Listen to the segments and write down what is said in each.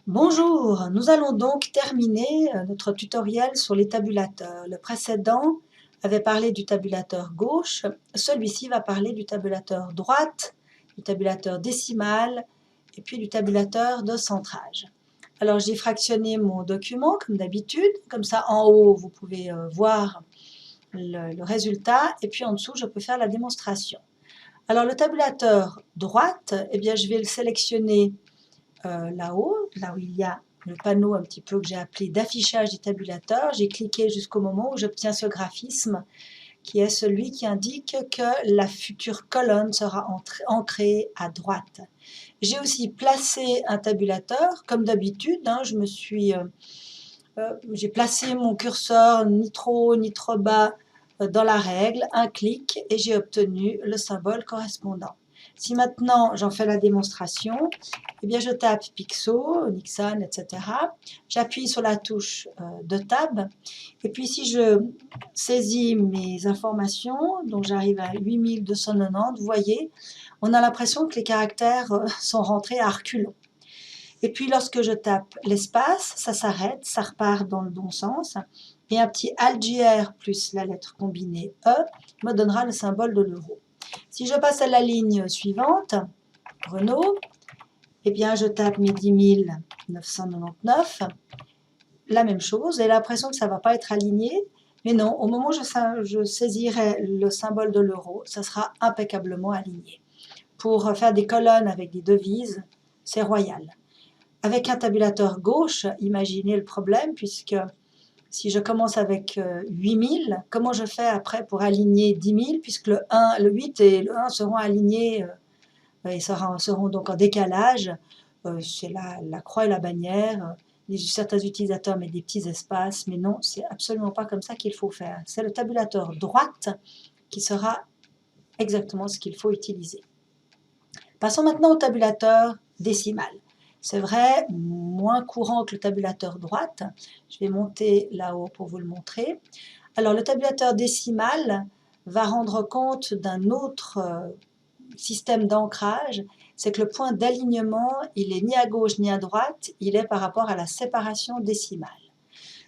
Bonjour, nous allons donc terminer notre tutoriel sur les tabulateurs. Le précédent avait parlé du tabulateur gauche, celui-ci va parler du tabulateur droite, du tabulateur décimal et puis du tabulateur de centrage. Alors j'ai fractionné mon document comme d'habitude, comme ça en haut vous pouvez voir le résultat et puis en dessous je peux faire la démonstration. Alors le tabulateur droite, eh bien, je vais le sélectionner là-haut, là où il y a le panneau un petit peu que j'ai appelé d'affichage du tabulateur. J'ai cliqué jusqu'au moment où j'obtiens ce graphisme qui est celui qui indique que la future colonne sera ancrée à droite. J'ai aussi placé un tabulateur, comme d'habitude, hein, j'ai placé mon curseur ni trop haut ni trop bas dans la règle, un clic et j'ai obtenu le symbole correspondant. Si maintenant j'en fais la démonstration, eh bien je tape Pixo, Nixon, etc. J'appuie sur la touche de Tab et puis si je saisis mes informations, donc j'arrive à 8290, vous voyez, on a l'impression que les caractères sont rentrés à reculons. Et puis lorsque je tape l'espace, ça s'arrête, ça repart dans le bon sens. Et un petit ALT-GR plus la lettre combinée E me donnera le symbole de l'euro. Si je passe à la ligne suivante, Renault, eh bien je tape mes 10 999, la même chose, j'ai l'impression que ça ne va pas être aligné, mais non, au moment où je saisirai le symbole de l'euro, ça sera impeccablement aligné. Pour faire des colonnes avec des devises, c'est royal. Avec un tabulateur gauche, imaginez le problème, puisque si je commence avec 8000, comment je fais après pour aligner 10 000, puisque le 8 et le 1 seront alignés et seront donc en décalage. C'est la croix et la bannière. Certains utilisateurs mettent des petits espaces, mais non, c'est absolument pas comme ça qu'il faut faire. C'est le tabulateur droite qui sera exactement ce qu'il faut utiliser. Passons maintenant au tabulateur décimal. C'est vrai, moins courant que le tabulateur droite. Je vais monter là-haut pour vous le montrer. Alors, le tabulateur décimal va rendre compte d'un autre système d'ancrage. C'est que le point d'alignement, il est ni à gauche ni à droite, il est par rapport à la séparation décimale.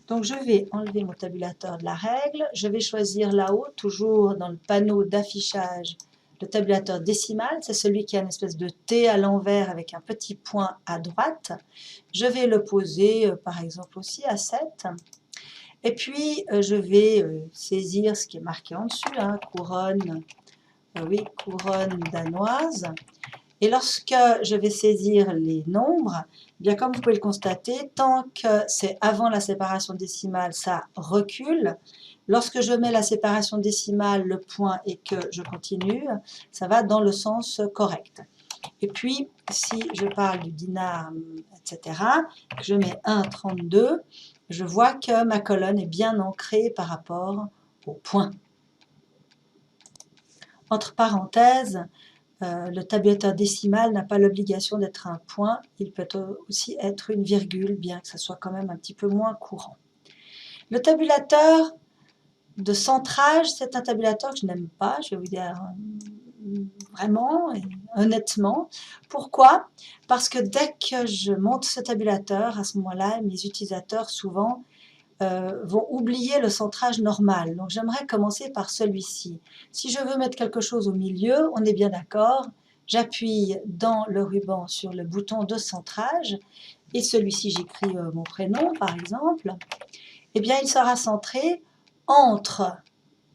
Donc, je vais enlever mon tabulateur de la règle. Je vais choisir là-haut, toujours dans le panneau d'affichage, le tabulateur décimal, c'est celui qui a une espèce de T à l'envers avec un petit point à droite. Je vais le poser par exemple aussi à 7. Et puis je vais saisir ce qui est marqué en dessus, hein, couronne, oui, couronne danoise. Et lorsque je vais saisir les nombres, eh bien comme vous pouvez le constater, tant que c'est avant la séparation décimale, ça recule. Lorsque je mets la séparation décimale, le point, et que je continue, ça va dans le sens correct. Et puis, si je parle du dinar, etc., que je mets 1,32, je vois que ma colonne est bien ancrée par rapport au point. Entre parenthèses, le tabulateur décimal n'a pas l'obligation d'être un point, il peut aussi être une virgule, bien que ça soit quand même un petit peu moins courant. Le tabulateur de centrage, c'est un tabulateur que je n'aime pas, je vais vous dire vraiment et honnêtement. Pourquoi? Parce que dès que je monte ce tabulateur, à ce moment-là, mes utilisateurs souvent vont oublier le centrage normal. Donc j'aimerais commencer par celui-ci. Si je veux mettre quelque chose au milieu, on est bien d'accord, j'appuie dans le ruban sur le bouton de centrage et celui-ci j'écris mon prénom par exemple, eh bien il sera centré entre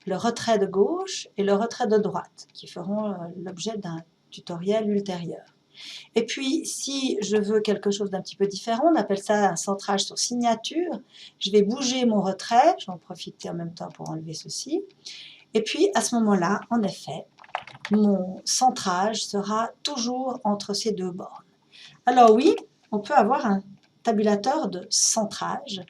le retrait de gauche et le retrait de droite qui feront l'objet d'un tutoriel ultérieur. Et puis, si je veux quelque chose d'un petit peu différent, on appelle ça un centrage sur signature. Je vais bouger mon retrait, j'en profite en même temps pour enlever ceci. Et puis, à ce moment-là, en effet, mon centrage sera toujours entre ces deux bornes. Alors oui, on peut avoir un tabulateur de centrage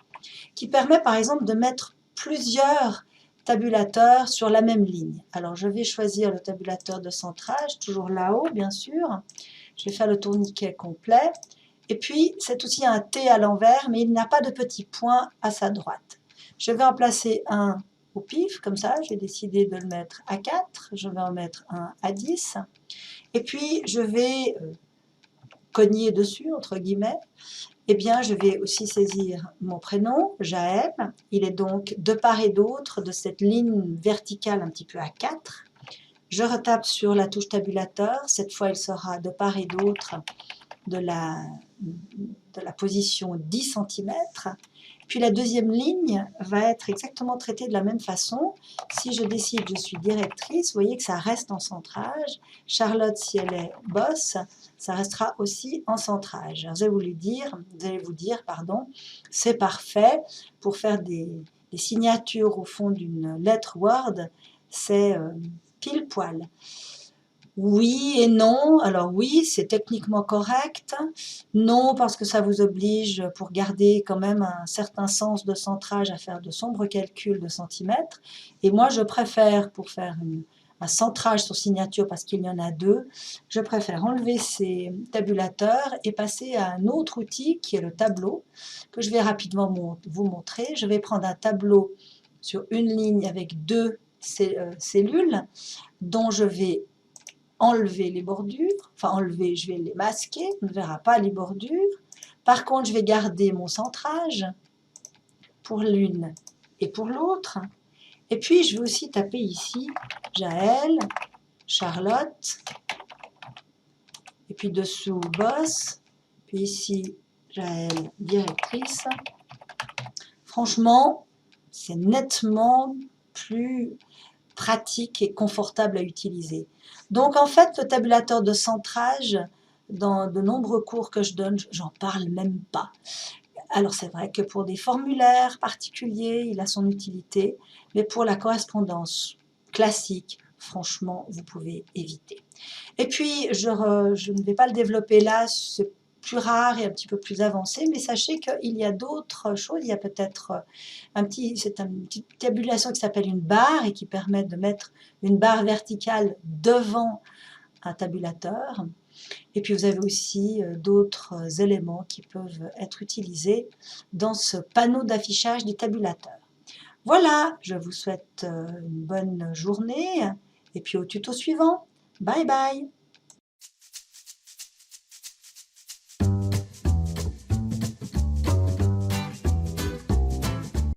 qui permet par exemple de mettre plusieurs tabulateurs sur la même ligne. Alors je vais choisir le tabulateur de centrage, toujours là-haut bien sûr. Je vais faire le tourniquet complet. Et puis, c'est aussi un T à l'envers, mais il n'a pas de petit point à sa droite. Je vais en placer un au pif, comme ça. J'ai décidé de le mettre à 4. Je vais en mettre un à 10. Et puis, je vais cogner dessus, entre guillemets. eh bien, je vais aussi saisir mon prénom, Jaël. Il est donc de part et d'autre de cette ligne verticale un petit peu à 4. Je retape sur la touche tabulateur. Cette fois, il sera de part et d'autre de la position 10 cm. Puis la deuxième ligne va être exactement traitée de la même façon. Si je décide, je suis directrice, vous voyez que ça reste en centrage. Charlotte, si elle est boss, ça restera aussi en centrage. Vous allez vous dire, pardon, c'est parfait pour faire des signatures au fond d'une lettre Word, c'est pile poil. Oui et non. Alors oui, c'est techniquement correct. Non, parce que ça vous oblige, pour garder quand même un certain sens de centrage, à faire de sombres calculs de centimètres. Et moi, je préfère, pour faire un centrage sur signature, parce qu'il y en a deux, je préfère enlever ces tabulateurs et passer à un autre outil qui est le tableau, que je vais rapidement vous montrer. Je vais prendre un tableau sur une ligne avec deux cellules, dont je vais enlever les bordures, enfin enlever, je vais les masquer, on ne verra pas les bordures. Par contre, je vais garder mon centrage pour l'une et pour l'autre. Et puis, je vais aussi taper ici Jaël, Charlotte, et puis dessous boss, puis ici Jaël, directrice. Franchement, c'est nettement plus pratique et confortable à utiliser. Donc en fait, le tabulateur de centrage, dans de nombreux cours que je donne, j'en parle même pas. Alors c'est vrai que pour des formulaires particuliers, il a son utilité, mais pour la correspondance classique, franchement, vous pouvez éviter. Et puis, je ne vais pas le développer là, c'est plus rare et un petit peu plus avancé, mais sachez qu'il y a d'autres choses. Il y a peut-être c'est une petite tabulation qui s'appelle une barre et qui permet de mettre une barre verticale devant un tabulateur. Et puis vous avez aussi d'autres éléments qui peuvent être utilisés dans ce panneau d'affichage du tabulateur. Voilà, je vous souhaite une bonne journée et puis au tuto suivant. Bye bye!